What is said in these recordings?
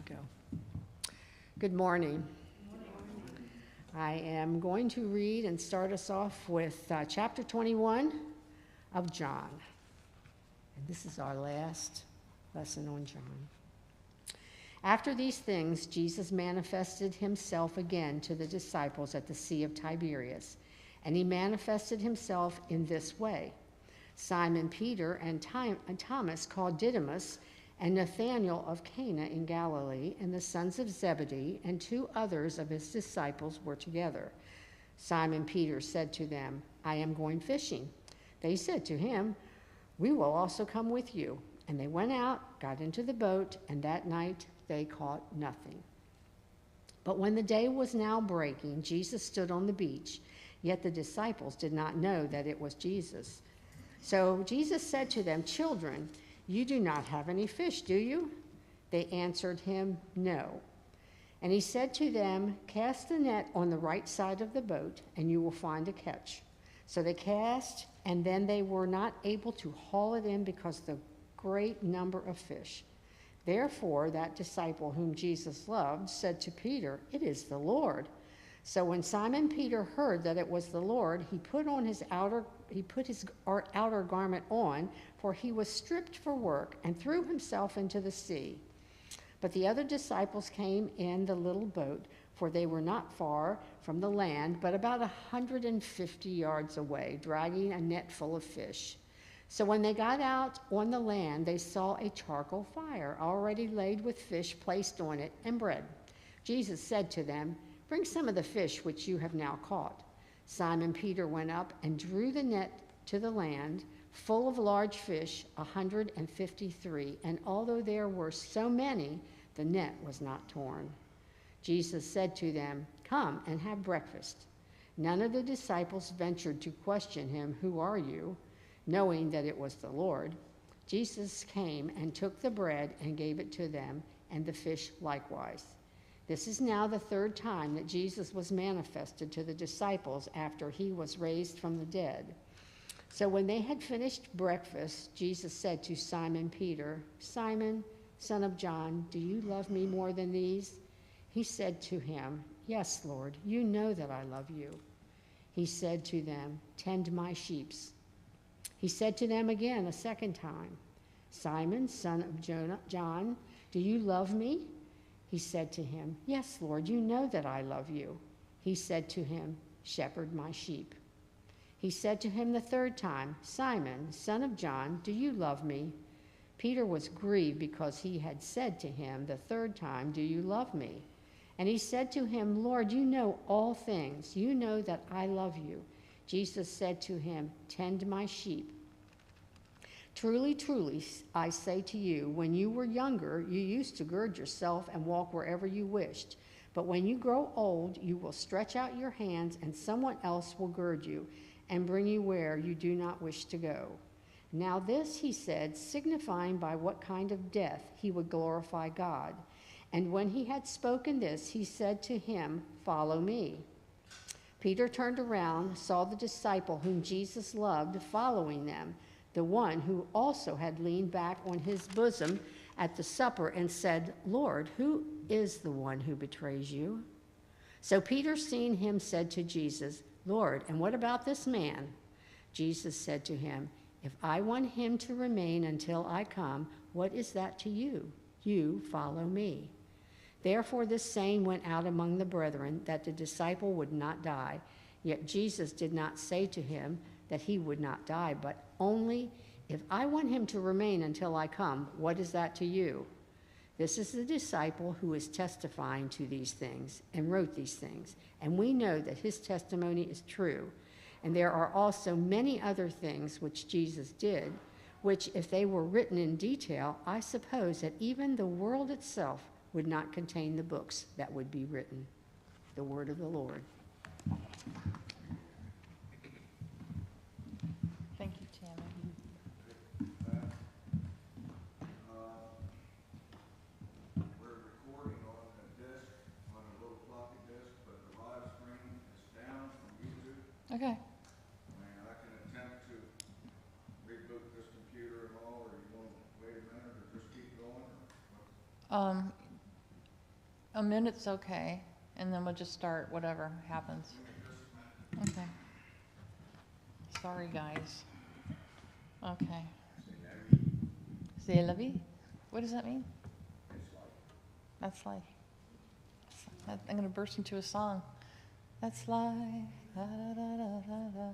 go. Good morning. I am going to read and start us off with chapter 21 of John. And this is our last lesson on John. After these things, Jesus manifested himself again to the disciples at the Sea of Tiberias, and he manifested himself in this way. Simon Peter and Thomas called Didymus, and Nathanael of Cana in Galilee, and the sons of Zebedee, and 2 others of his disciples were together. Simon Peter said to them, "I am going fishing." They said to him, "We will also come with you." And they went out, got into the boat, and that night they caught nothing. But when the day was now breaking, Jesus stood on the beach, yet the disciples did not know that it was Jesus. So Jesus said to them, "Children, you do not have any fish, do you?" They answered him, "No." And he said to them, "Cast the net on the right side of the boat, and you will find a catch." So they cast, and then they were not able to haul it in because of the great number of fish. Therefore that disciple whom Jesus loved said to Peter, "It is the Lord." So when Simon Peter heard that it was the Lord, he put his outer garment on, for he was stripped for work, and threw himself into the sea. But the other disciples came in the little boat, for they were not far from the land, but about 150 yards away, dragging a net full of fish. So when they got out on the land, they saw a charcoal fire already laid with fish placed on it and bread. Jesus said to them, "Bring some of the fish which you have now caught." Simon Peter went up and drew the net to the land, full of large fish, 153, and although there were so many, the net was not torn. Jesus said to them, "Come and have breakfast." None of the disciples ventured to question him, "Who are you?" knowing that it was the Lord. Jesus came and took the bread and gave it to them, and the fish likewise. This is now the 3rd time that Jesus was manifested to the disciples after he was raised from the dead. So when they had finished breakfast, Jesus said to Simon Peter, "Simon, son of John, do you love me more than these?" He said to him, "Yes, Lord, you know that I love you." He said to them, "Tend my sheep." He said to them again a second time, "Simon, son of John, do you love me?" He said to him, "Yes, Lord, you know that I love you." He said to him, "Shepherd my sheep." He said to him the 3rd time, "Simon, son of John, do you love me?" Peter was grieved because he had said to him the 3rd time, "Do you love me?" And he said to him, "Lord, you know all things. You know that I love you." Jesus said to him, "Tend my sheep. Truly, truly, I say to you, when you were younger, you used to gird yourself and walk wherever you wished. But when you grow old, you will stretch out your hands, and someone else will gird you and bring you where you do not wish to go." Now this he said, signifying by what kind of death he would glorify God. And when he had spoken this, he said to him, "Follow me." Peter turned around, saw the disciple whom Jesus loved following them, the one who also had leaned back on his bosom at the supper, and said, "Lord, who is the one who betrays you?" So Peter, seeing him, said to Jesus, "Lord, and what about this man?" Jesus said to him, "If I want him to remain until I come, what is that to you? You follow me." Therefore this saying went out among the brethren, that the disciple would not die. Yet Jesus did not say to him that he would not die, but only, "If I want him to remain until I come, what is that to you?" This is the disciple who is testifying to these things and wrote these things, and we know that his testimony is true. And there are also many other things which Jesus did, which, if they were written in detail, I suppose that even the world itself would not contain the books that would be written. The word of the Lord. Thank you, Tammy. We're recording on a disc, on a little floppy disk, but the live stream is down from YouTube. Okay. And I can attempt to reboot this computer and all, or you want to wait a minute or just keep going? Or what? A minute's okay, and then we'll just start whatever happens. Okay. Sorry, guys. Okay. C'est la vie? What does that mean? That's life. I'm going to burst into a song. That's life. Da, da, da, da, da, da.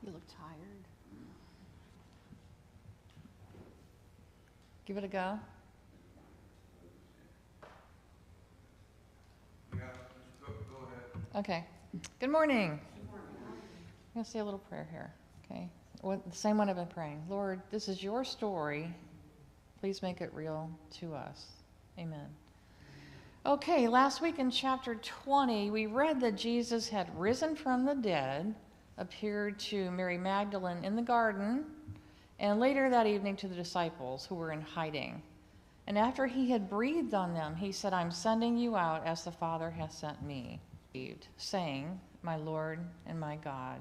You look tired. Give it a go. Yeah, go ahead. Okay. Good morning. I'm going to say a little prayer here, okay? The same one I've been praying. Lord, this is your story. Please make it real to us. Amen. Okay, last week in chapter 20, we read that Jesus had risen from the dead, appeared to Mary Magdalene in the garden, and later that evening to the disciples who were in hiding. And after he had breathed on them, he said, I'm sending you out as the Father has sent me, saying, my Lord and my God.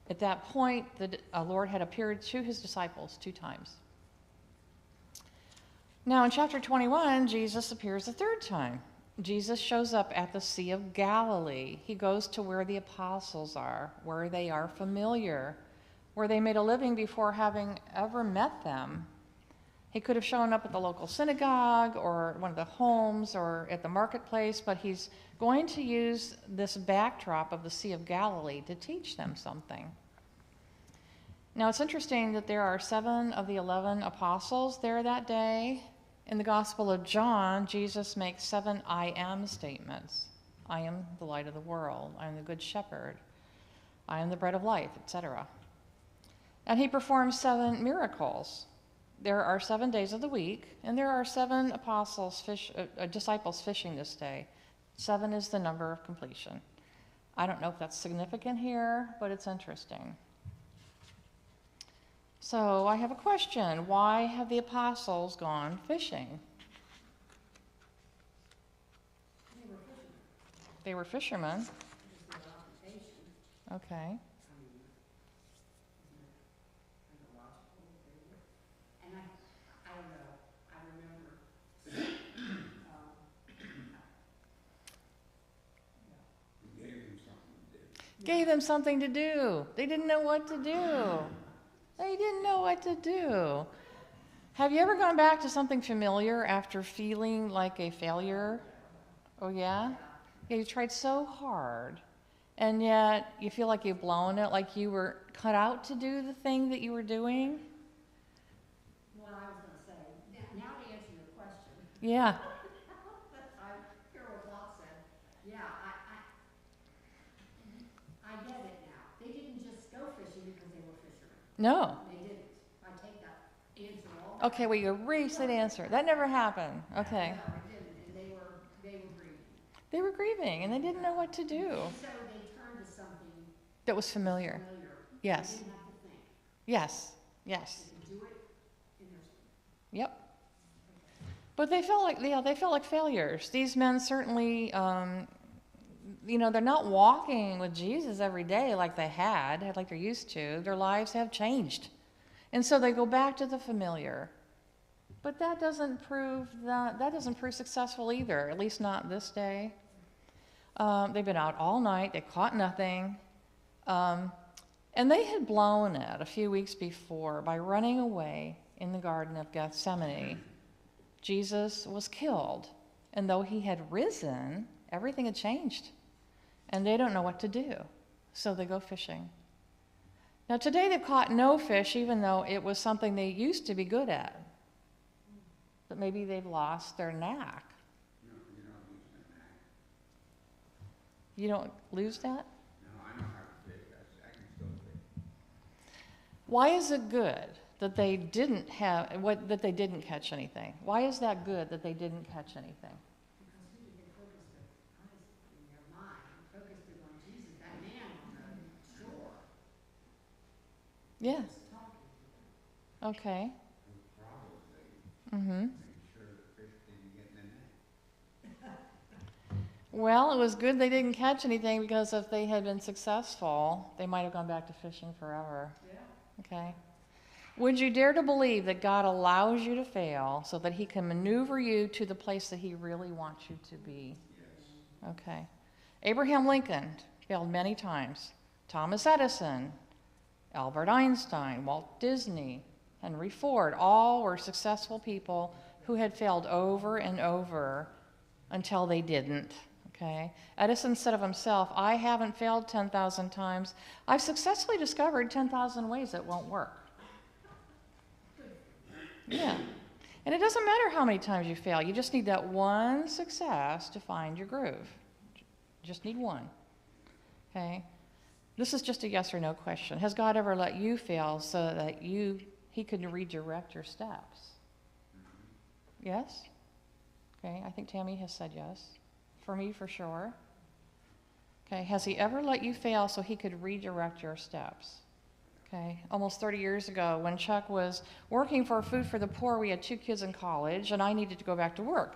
At that point, the Lord had appeared to his disciples 2 times. Now in chapter 21, Jesus appears a 3rd time. Jesus shows up at the Sea of Galilee. He goes to where the apostles are, where they are familiar, where they made a living before having ever met them. He could have shown up at the local synagogue or one of the homes or at the marketplace, but he's going to use this backdrop of the Sea of Galilee to teach them something. Now it's interesting that there are 7 of the 11 apostles there that day. In the Gospel of John, Jesus makes 7 I am statements. I am the light of the world. I am the good shepherd. I am the bread of life, etc. And he performs 7 miracles. There are 7 days of the week, and there are 7 disciples fishing this day. 7 is the number of completion. I don't know if that's significant here, but it's interesting. So I have a question. Why have the apostles gone fishing? They were fishermen. Okay. Gave them something to do. They didn't know what to do. They didn't know what to do. Have you ever gone back to something familiar after feeling like a failure? Oh, yeah? Yeah, you tried so hard, and yet you feel like you've blown it, like you were cut out to do the thing that you were doing? What I was going to say, now to answer your question, Yeah. I hear what Bob said. Yeah, I get it now. They didn't just go fishing because they were fishermen. No. They didn't. I take that answer all back. Okay, well, you erased that answer. That never happened. Okay. No, I didn't, and they were grieving. They were grieving, and they didn't know what to do. And so they turned to something That was familiar. familiar. Yes. They didn't have to think. Yes. Yes. They could do it in their sleep. Yep. But they felt like failures. These men certainly, they're not walking with Jesus every day like they're used to. Their lives have changed. And so they go back to the familiar. But that doesn't prove successful either, at least not this day. They've been out all night, they caught nothing. And they had blown it a few weeks before by running away in the Garden of Gethsemane. Jesus was killed, and though he had risen, everything had changed, and they don't know what to do, so they go fishing. Now today they've caught no fish, even though it was something they used to be good at, but maybe they've lost their knack. You don't lose that? No, I know how to fish. I can still fish. Why is it good that they didn't catch anything? Why is that good that they didn't catch anything? Because who did they focus their eyes in their mind? Focused it on Jesus, that man on the shore. Yeah. Was talking to them. Okay. Probably Mm-hmm. make sure the fish didn't get in the net. Well, it was good they didn't catch anything, because if they had been successful, they might have gone back to fishing forever. Yeah. Okay. Would you dare to believe that God allows you to fail so that he can maneuver you to the place that he really wants you to be? Yes. Okay. Abraham Lincoln failed many times. Thomas Edison, Albert Einstein, Walt Disney, Henry Ford, all were successful people who had failed over and over until they didn't. Okay? Edison said of himself, "I haven't failed 10,000 times. I've successfully discovered 10,000 ways it won't work." Yeah. And it doesn't matter how many times you fail. You just need that one success to find your groove. You just need one. Okay? This is just a yes or no question. Has God ever let you fail so that he could redirect your steps? Yes? Okay, I think Tammy has said yes. For me, for sure. Okay, has he ever let you fail so he could redirect your steps? Okay, almost 30 years ago, when Chuck was working for Food for the Poor, we had 2 kids in college, and I needed to go back to work.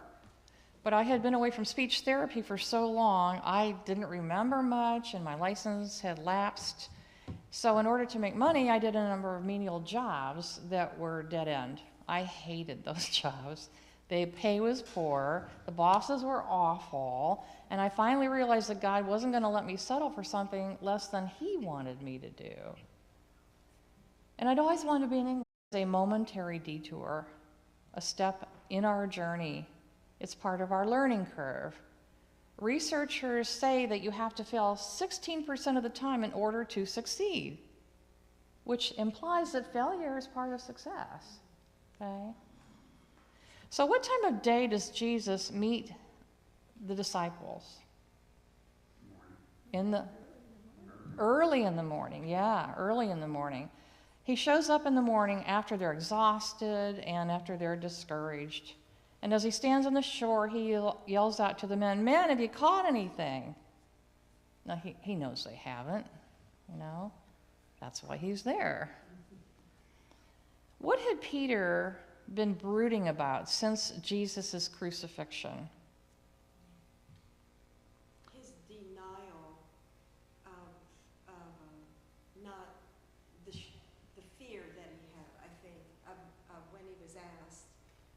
But I had been away from speech therapy for so long, I didn't remember much, and my license had lapsed. So in order to make money, I did a number of menial jobs that were dead end. I hated those jobs. The pay was poor, the bosses were awful, and I finally realized that God wasn't going to let me settle for something less than he wanted me to do. And I'd always wanted to be in English. It's a momentary detour, a step in our journey. It's part of our learning curve. Researchers say that you have to fail 16% of the time in order to succeed, which implies that failure is part of success. Okay? So what time of day does Jesus meet the disciples? Early in the morning. Yeah, early in the morning. He shows up in the morning after they're exhausted and after they're discouraged. And as he stands on the shore, he yells out to the men, "Men, have you caught anything?" Now, he knows they haven't, you know. That's why he's there. What had Peter been brooding about since Jesus' crucifixion? His denial of not the fear that he had, I think, when he was asked,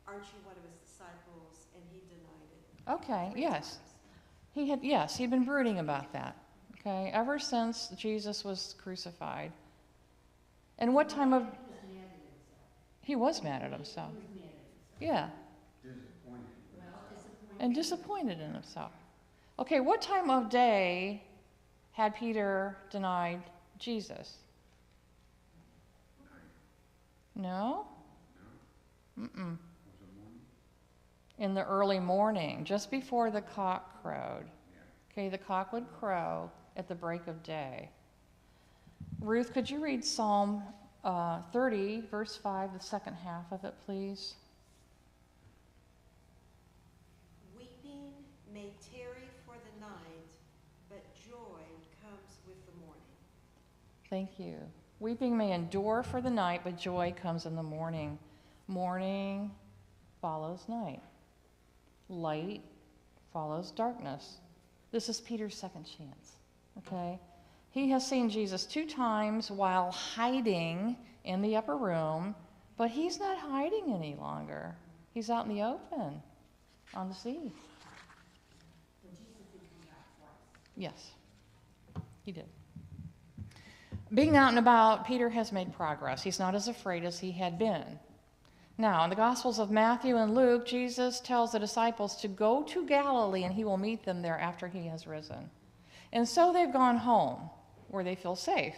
"Aren't you one of his disciples?" And he denied it. Okay, 3 yes. times. He'd been brooding about that. Okay, ever since Jesus was crucified. And what time of... He was mad at himself. Yeah. Disappointed. And disappointed in himself. Okay, what time of day had Peter denied Jesus? No? Mm-mm. In the early morning, just before the cock crowed. Okay, the cock would crow at the break of day. Ruth, could you read Psalm 30, verse 5, the second half of it, please? Weeping may tarry for the night, but joy comes with the morning. Thank you. Weeping may endure for the night, but joy comes in the morning. Morning follows night. Light follows darkness. This is Peter's second chance, okay? He has seen Jesus 2 times while hiding in the upper room, but he's not hiding any longer. He's out in the open, on the sea. Yes, he did. Being out and about, Peter has made progress. He's not as afraid as he had been. Now, in the Gospels of Matthew and Luke, Jesus tells the disciples to go to Galilee and he will meet them there after he has risen. And so they've gone home, where they feel safe,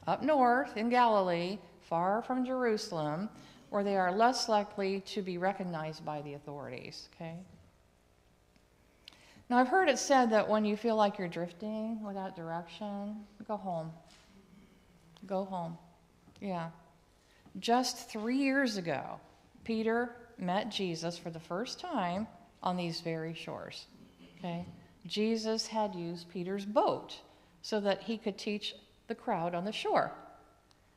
up north in Galilee, far from Jerusalem, where they are less likely to be recognized by the authorities, okay? Now, I've heard it said that when you feel like you're drifting without direction, go home. Go home. Yeah. Just 3 years ago, Peter met Jesus for the first time on these very shores. Okay? Jesus had used Peter's boat so that he could teach the crowd on the shore.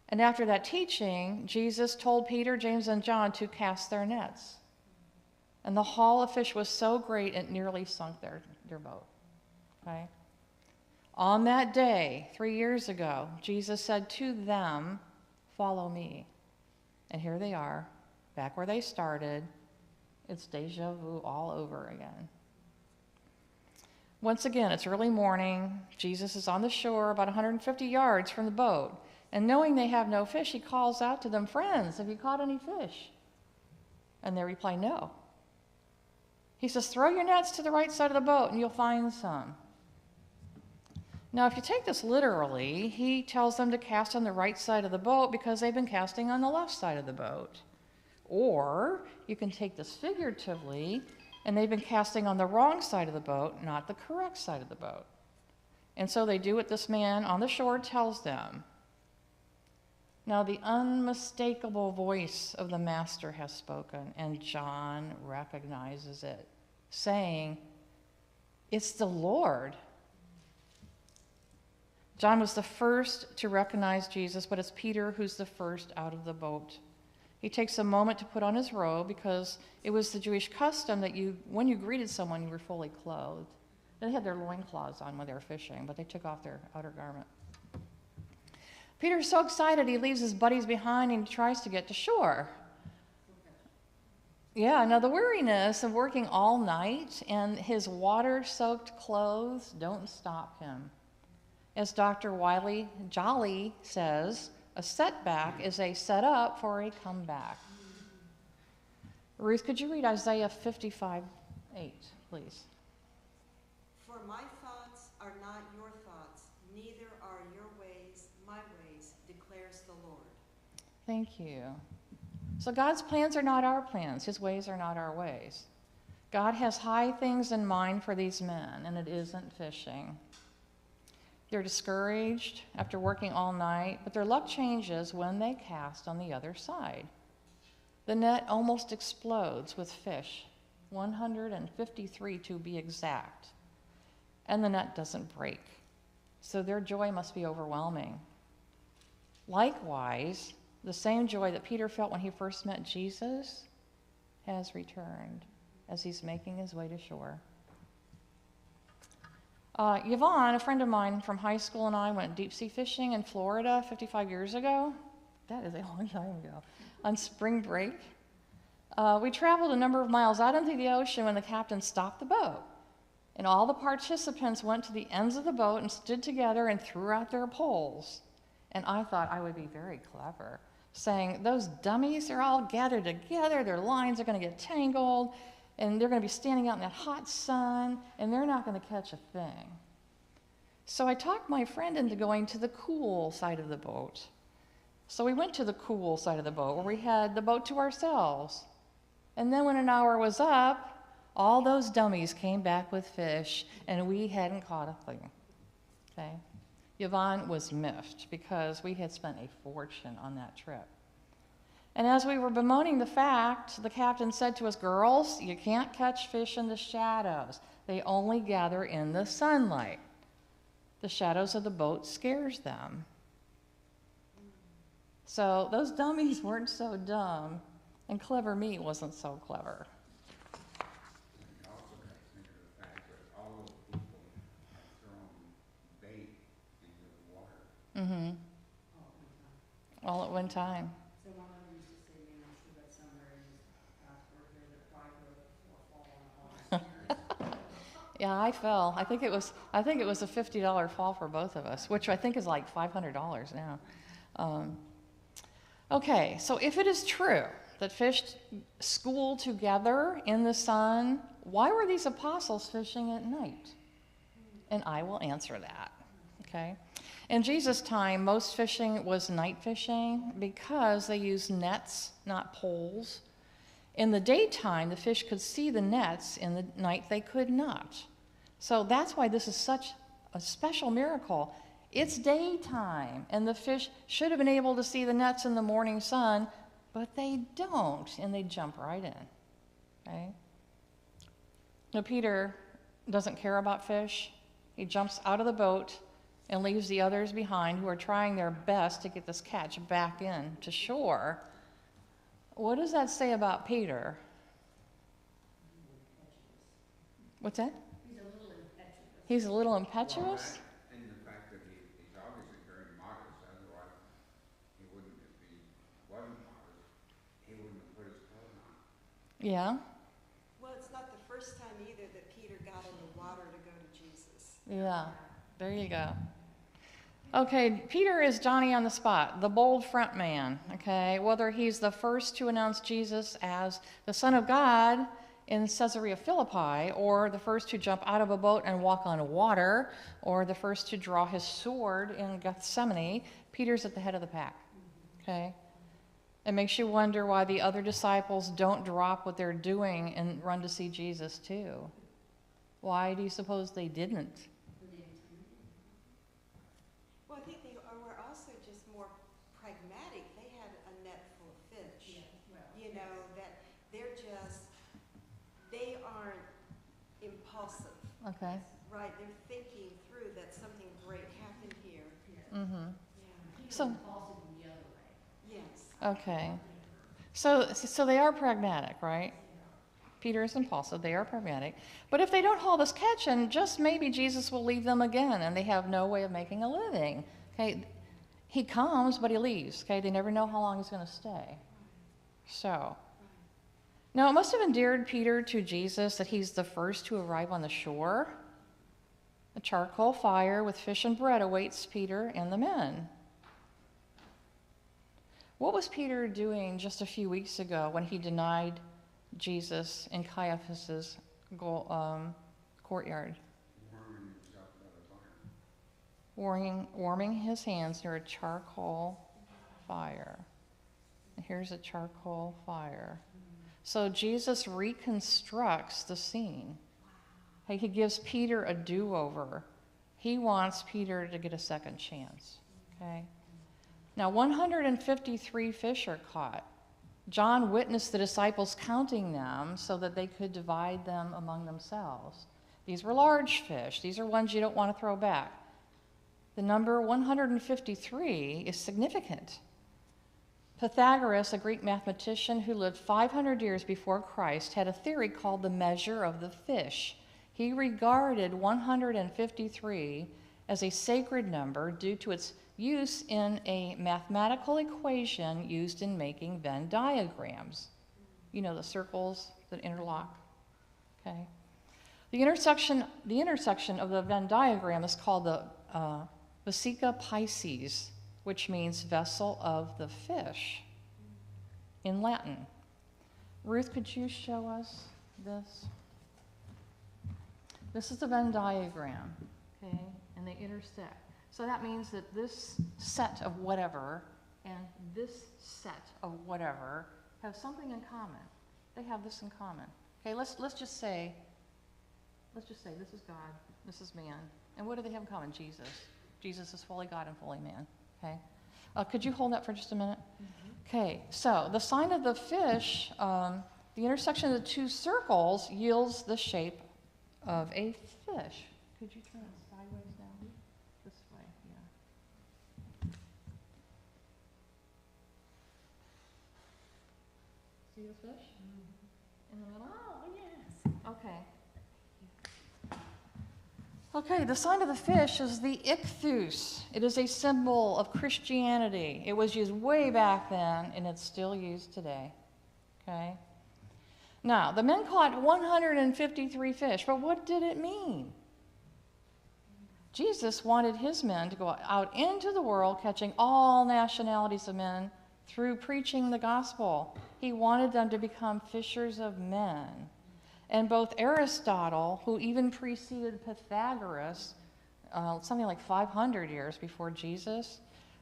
And after that teaching, Jesus told Peter, James, and John to cast their nets. And the haul of fish was so great it nearly sunk their boat. Okay? On that day, 3 years ago, Jesus said to them, "Follow me." And here they are, back where they started. It's deja vu all over again. Once again, it's early morning. Jesus is on the shore about 150 yards from the boat. And knowing they have no fish, he calls out to them, "Friends, have you caught any fish?" And they reply, "No." He says, "Throw your nets to the right side of the boat and you'll find some." Now, if you take this literally, he tells them to cast on the right side of the boat because they've been casting on the left side of the boat. Or you can take this figuratively, and they've been casting on the wrong side of the boat, not the correct side of the boat. And so they do what this man on the shore tells them. Now, the unmistakable voice of the Master has spoken, and John recognizes it, saying, "It's the Lord." John was the first to recognize Jesus, but it's Peter who's the first out of the boat. He takes a moment to put on his robe because it was the Jewish custom that when you greeted someone, you were fully clothed. They had their loincloths on when they were fishing, but they took off their outer garment. Peter's so excited he leaves his buddies behind and tries to get to shore. Yeah, now the weariness of working all night and his water-soaked clothes don't stop him. As Dr. Wiley Jolly says, a setback is a setup for a comeback. Ruth, could you read Isaiah 55:8, please? For my thoughts are not your thoughts, neither are your ways my ways, declares the Lord. Thank you. So God's plans are not our plans. His ways are not our ways. God has high things in mind for these men, and it isn't fishing. They're discouraged after working all night, but their luck changes when they cast on the other side. The net almost explodes with fish, 153 to be exact, and the net doesn't break. So their joy must be overwhelming. Likewise, the same joy that Peter felt when he first met Jesus has returned as he's making his way to shore. Yvonne, a friend of mine from high school, and I went deep sea fishing in Florida 55 years ago. That is a long time ago. On spring break. We traveled a number of miles out into the ocean when the captain stopped the boat. And all the participants went to the ends of the boat and stood together and threw out their poles. And I thought I would be very clever, saying, "Those dummies are all gathered together, their lines are going to get tangled, and they're going to be standing out in that hot sun, and they're not going to catch a thing." So I talked my friend into going to the cool side of the boat. So we went to the cool side of the boat where we had the boat to ourselves. And then when an hour was up, all those dummies came back with fish, and we hadn't caught a thing. Okay? Yvonne was miffed because we had spent a fortune on that trip. And as we were bemoaning the fact, the captain said to us, "Girls, you can't catch fish in the shadows. They only gather in the sunlight. The shadows of the boat scares them." So those dummies weren't so dumb, and clever me wasn't so clever. You also got to think of the fact that all those people have thrown bait into the water. Mm-hmm. All at one time. So one of them used to say, "Man, I should have somewhere in his passport here that private or fall on all." Yeah, I fell. I think it was a $50 fall for both of us, which I think is like $500 now. Okay, so if it is true that fish school together in the sun, why were these apostles fishing at night? And I will answer that, okay? In Jesus' time, most fishing was night fishing because they used nets, not poles. In the daytime, the fish could see the nets. In the night, they could not. So that's why this is such a special miracle. It's daytime, and the fish should have been able to see the nets in the morning sun, but they don't, and they jump right in. Okay? Now, Peter doesn't care about fish. He jumps out of the boat and leaves the others behind who are trying their best to get this catch back in to shore. What does that say about Peter? What's that? He's a little impetuous? Well, that, and the fact that he's obviously very modest, otherwise he wouldn't, if he wasn't modest, he wouldn't have put his coat on. Yeah, Well, it's not the first time either that Peter got in the water to go to Jesus. yeah. There you go. Okay, Peter is Johnny on the spot, the bold front man, okay? Whether he's the first to announce Jesus as the Son of God in Caesarea Philippi, or the first to jump out of a boat and walk on water, or the first to draw his sword in Gethsemane, Peter's at the head of the pack, okay? It makes you wonder why the other disciples don't drop what they're doing and run to see Jesus too. Why do you suppose they didn't? Well, I think they were also just more pragmatic. They had a net full of fish. You know, that they aren't impulsive, Okay. right? They're thinking through that something great happened here. Mm-hmm. Yeah. So, Yes. okay. So they are pragmatic, right? Peter is impulsive. They are pragmatic. But if they don't haul this catch, and just maybe Jesus will leave them again, and they have no way of making a living. Okay, he comes, but he leaves. Okay, they never know how long he's going to stay. So, now it must have endeared Peter to Jesus that he's the first to arrive on the shore. A charcoal fire with fish and bread awaits Peter and the men. What was Peter doing just a few weeks ago when he denied Jesus in Caiaphas's courtyard? Warming himself by the fire. Warming his hands near a charcoal fire. And here's a charcoal fire. So Jesus reconstructs the scene. He gives Peter a do-over. He wants Peter to get a second chance. Okay? Now, 153 fish are caught. John witnessed the disciples counting them so that they could divide them among themselves. These were large fish. These are ones you don't want to throw back. The number 153 is significant. Pythagoras, a Greek mathematician who lived 500 years before Christ, had a theory called the measure of the fish. He regarded 153 as a sacred number due to its use in a mathematical equation used in making Venn diagrams. You know, the circles that interlock. Okay. The intersection of the Venn diagram is called the Vesica Pisces, which means vessel of the fish in Latin. Ruth, could you show us this? This is the Venn diagram, okay, and they intersect. So that means that this set of whatever and this set of whatever have something in common. They have this in common. Okay, let's just say this is God, this is man. And what do they have in common? Jesus. Jesus is fully God and fully man. Okay. Could you hold that for just a minute? Okay, so the sign of the fish, the intersection of the two circles yields the shape of a fish. Could you turn it sideways now? This way, yeah. See the fish? In the middle? Oh, yes. Okay. Okay, the sign of the fish is the ichthus. It is a symbol of Christianity. It was used way back then, and it's still used today. Okay? Now, the men caught 153 fish, but what did it mean? Jesus wanted his men to go out into the world, catching all nationalities of men through preaching the gospel. He wanted them to become fishers of men. And both Aristotle, who even preceded Pythagoras, something like 500 years before Jesus,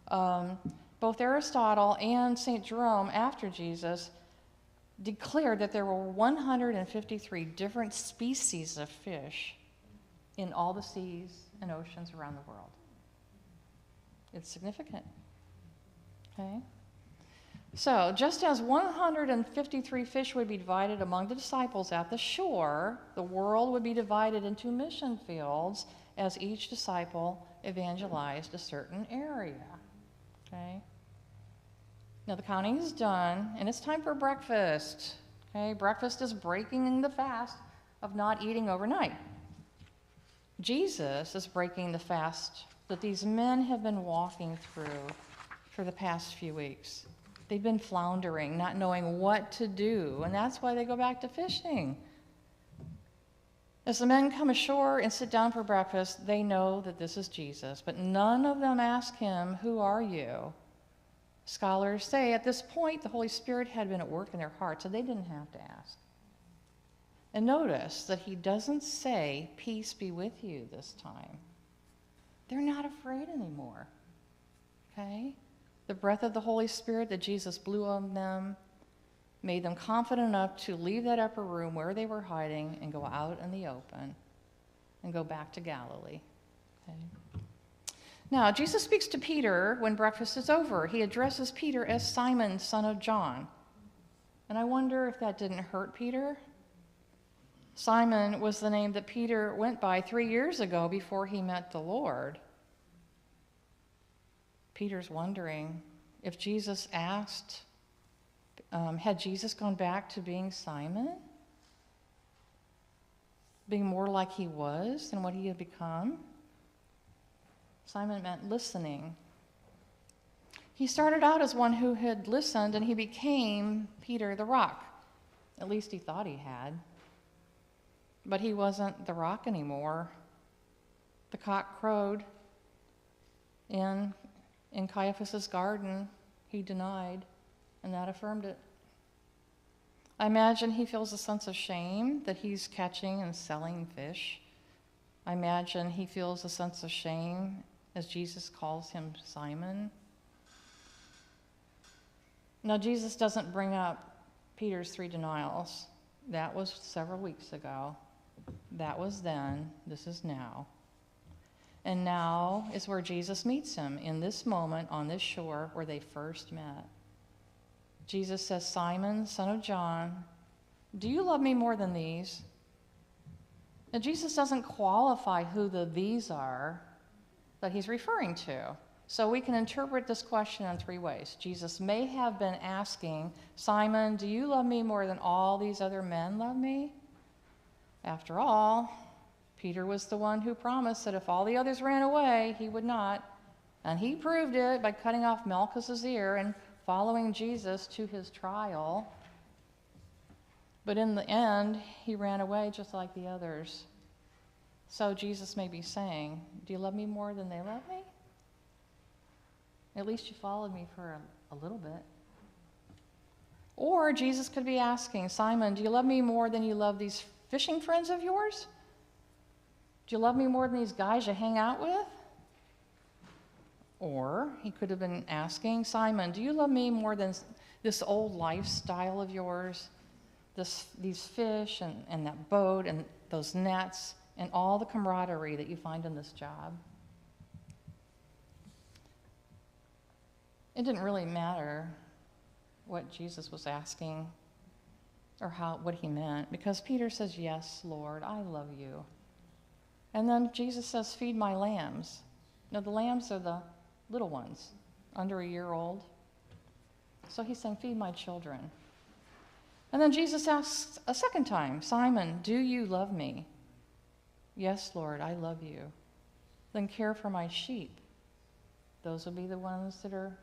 both Aristotle and St. Jerome, after Jesus, declared that there were 153 different species of fish in all the seas and oceans around the world. It's significant. Okay? So, just as 153 fish would be divided among the disciples at the shore, the world would be divided into mission fields as each disciple evangelized a certain area. Okay? Now, the counting is done, and it's time for breakfast. Okay? Breakfast is breaking the fast of not eating overnight. Jesus is breaking the fast that these men have been walking through for the past few weeks. They've been floundering, not knowing what to do, and that's why they go back to fishing. As the men come ashore and sit down for breakfast, they know that this is Jesus, but none of them ask him, "Who are you?" Scholars say at this point the Holy Spirit had been at work in their hearts, so they didn't have to ask. And notice that he doesn't say, "Peace be with you," this time. They're not afraid anymore. Okay? The breath of the Holy Spirit that Jesus blew on them made them confident enough to leave that upper room where they were hiding and go out in the open and go back to Galilee. Okay? Now, Jesus speaks to Peter when breakfast is over. He addresses Peter as Simon, son of John. And I wonder if that didn't hurt Peter. Simon was the name that Peter went by 3 years ago before he met the Lord. Peter's wondering if Jesus asked, had Jesus gone back to being Simon? Being more like he was than what he had become? Simon meant listening. He started out as one who had listened, and he became Peter the Rock. At least he thought he had. But he wasn't the rock anymore. The cock crowed. In Caiaphas' garden, he denied, and that affirmed it. I imagine he feels a sense of shame that he's catching and selling fish. I imagine he feels a sense of shame as Jesus calls him Simon. Now, Jesus doesn't bring up Peter's 3 denials. That was several weeks ago. That was then. This is now. And now is where Jesus meets him, in this moment on this shore where they first met. Jesus says, "Simon, son of John, do you love me more than these?" Now, Jesus doesn't qualify who the these are that he's referring to. So we can interpret this question in 3 ways. Jesus may have been asking, "Simon, do you love me more than all these other men love me?" After all, Peter was the one who promised that if all the others ran away, he would not. And he proved it by cutting off Malchus's ear and following Jesus to his trial. But in the end, he ran away just like the others. So Jesus may be saying, "Do you love me more than they love me? At least you followed me for a little bit." Or Jesus could be asking, "Simon, do you love me more than you love these fishing friends of yours? Do you love me more than these guys you hang out with?" Or he could have been asking, "Simon, do you love me more than this old lifestyle of yours? These fish and that boat and those nets and all the camaraderie that you find in this job?" It didn't really matter what Jesus was asking or what he meant, because Peter says, "Yes, Lord, I love you." And then Jesus says, "Feed my lambs." Now, the lambs are the little ones, under a year old. So he's saying, "Feed my children." And then Jesus asks a second time, "Simon, do you love me?" "Yes, Lord, I love you." "Then care for my sheep." Those will be the ones that are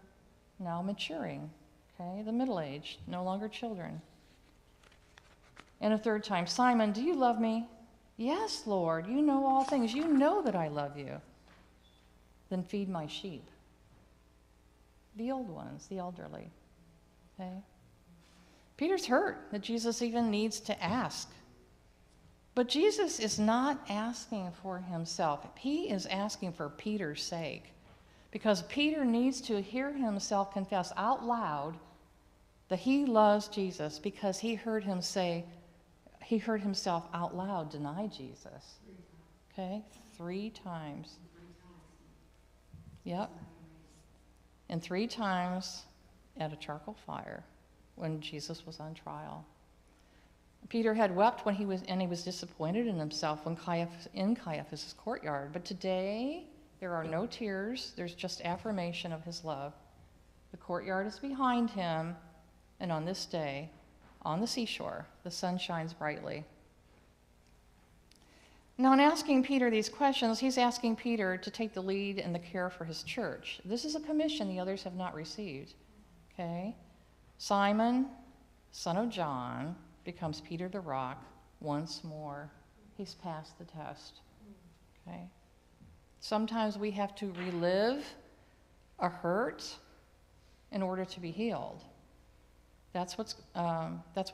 now maturing, okay, the middle-aged, no longer children. And a third time, "Simon, do you love me?" "Yes, Lord, you know all things. You know that I love you." "Then feed my sheep." The old ones, the elderly. Okay? Peter's hurt that Jesus even needs to ask. But Jesus is not asking for himself. He is asking for Peter's sake. Because Peter needs to hear himself confess out loud that he loves Jesus, because he heard himself out loud deny Jesus. Okay? 3 times. Yep. and 3 times at a charcoal fire when Jesus was on trial. Peter had wept when he was disappointed in himself in Caiaphas' courtyard. But today, there are no tears. There's just affirmation of his love. The courtyard is behind him, and on this day, on the seashore, the sun shines brightly. Now, in asking Peter these questions, he's asking Peter to take the lead in the care for his church. This is a commission the others have not received. Okay? Simon, son of John, becomes Peter the Rock once more. He's passed the test. Okay? Sometimes we have to relive a hurt in order to be healed. That's what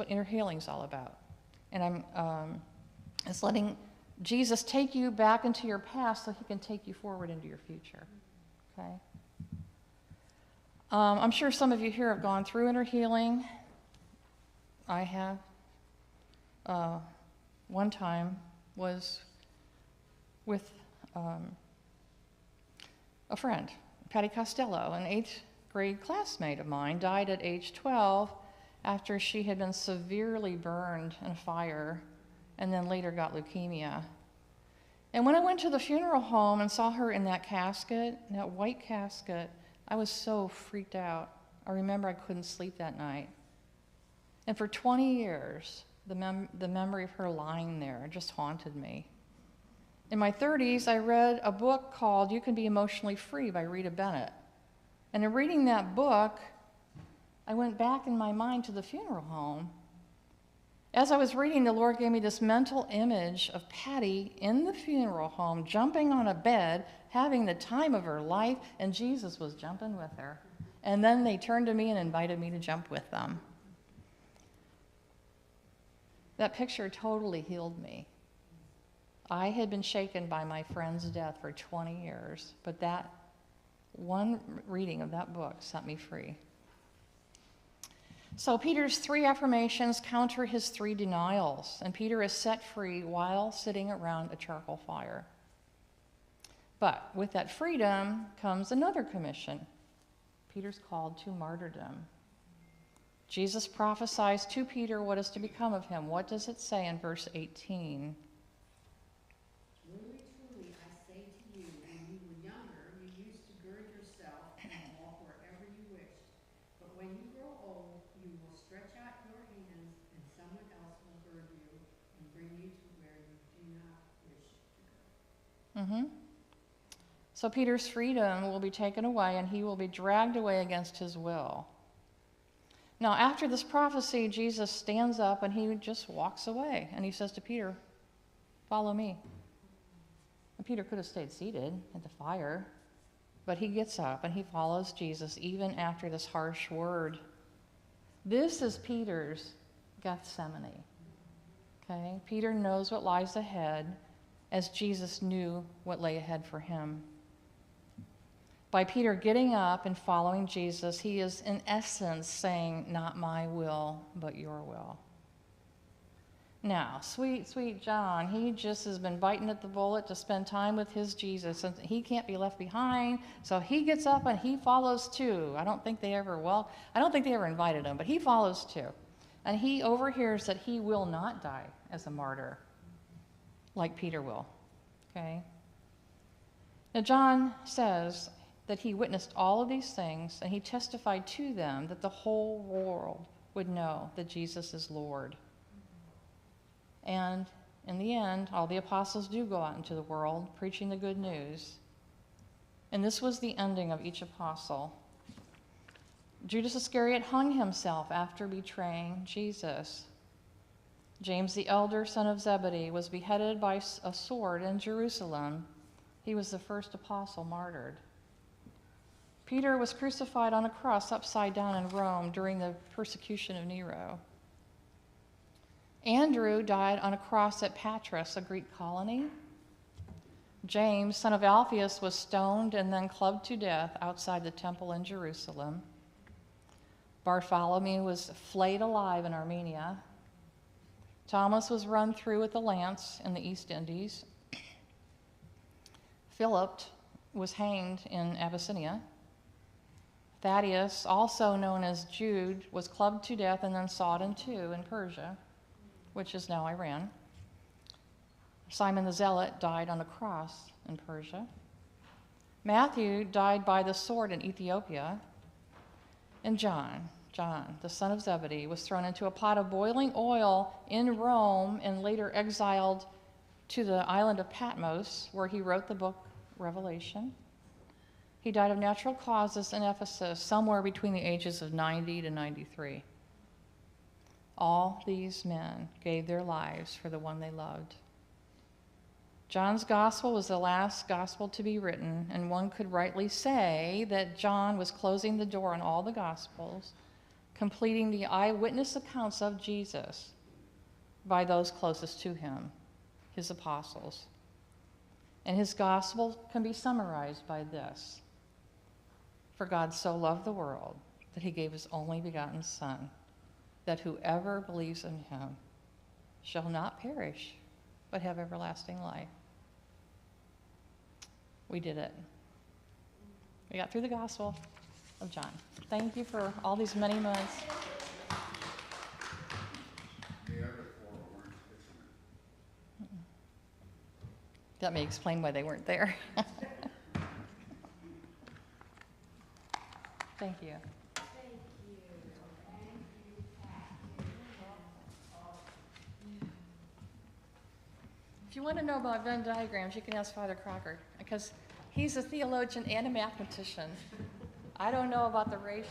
inner healing is all about. And it's letting Jesus take you back into your past so he can take you forward into your future. Okay? I'm sure some of you here have gone through inner healing. I have. One time was with a friend, Patty Costello, an 8th grade classmate of mine, died at age 12 after she had been severely burned in a fire and then later got leukemia. And when I went to the funeral home and saw her in that casket, that white casket, I was so freaked out. I remember I couldn't sleep that night. And for 20 years, the memory of her lying there just haunted me. In my 30s, I read a book called You Can Be Emotionally Free by Rita Bennett. And in reading that book, I went back in my mind to the funeral home. As I was reading, the Lord gave me this mental image of Patty in the funeral home, jumping on a bed, having the time of her life, and Jesus was jumping with her. And then they turned to me and invited me to jump with them. That picture totally healed me. I had been shaken by my friend's death for 20 years, but that one reading of that book set me free. So Peter's 3 affirmations counter his 3 denials, and Peter is set free while sitting around a charcoal fire. But with that freedom comes another commission. Peter's called to martyrdom. Jesus prophesies to Peter what is to become of him. What does it say in verse 18? Truly, truly, I say to you, when you were younger, you used to gird yourself and walk wherever you wished. But when you grow old, you will stretch out your hands, and someone else will gird you and bring you to where you do not wish to go. So Peter's freedom will be taken away, and he will be dragged away against his will. Now, after this prophecy, Jesus stands up and he just walks away. And he says to Peter, "Follow me." And Peter could have stayed seated at the fire, but he gets up and he follows Jesus even after this harsh word. This is Peter's Gethsemane. Okay? Peter knows what lies ahead, as Jesus knew what lay ahead for him. By Peter getting up and following Jesus, he is in essence saying, "Not my will, but your will." Now, sweet, sweet John, he just has been biting at the bullet to spend time with his Jesus, and he can't be left behind, so he gets up and he follows too. I don't think they ever invited him, but he follows too. And he overhears that he will not die as a martyr, like Peter will. Okay? Now, John says that he witnessed all of these things, and he testified to them that the whole world would know that Jesus is Lord. And in the end, all the apostles do go out into the world preaching the good news. And this was the ending of each apostle. Judas Iscariot hung himself after betraying Jesus. James the elder, son of Zebedee, was beheaded by a sword in Jerusalem. He was the first apostle martyred. Peter was crucified on a cross upside down in Rome during the persecution of Nero. Andrew died on a cross at Patras, a Greek colony. James, son of Alphaeus, was stoned and then clubbed to death outside the temple in Jerusalem. Bartholomew was flayed alive in Armenia. Thomas was run through with a lance in the East Indies. Philip was hanged in Abyssinia. Thaddeus, also known as Jude, was clubbed to death and then sawed in two in Persia, which is now Iran. Simon the Zealot died on a cross in Persia. Matthew died by the sword in Ethiopia. And John, the son of Zebedee, was thrown into a pot of boiling oil in Rome and later exiled to the island of Patmos, where he wrote the book Revelation. He died of natural causes in Ephesus, somewhere between the ages of 90 to 93. All these men gave their lives for the one they loved. John's gospel was the last gospel to be written, and one could rightly say that John was closing the door on all the gospels, completing the eyewitness accounts of Jesus by those closest to him, his apostles. And his gospel can be summarized by this: For God so loved the world that he gave his only begotten Son, that whoever believes in him shall not perish, but have everlasting life. We did it. We got through the Gospel of John. Thank you for all these many months. The other four weren't fishermen. That may explain why they weren't there. Thank you. If you want to know about Venn diagrams, you can ask Father Crocker, because he's a theologian and a mathematician. I don't know about the ratios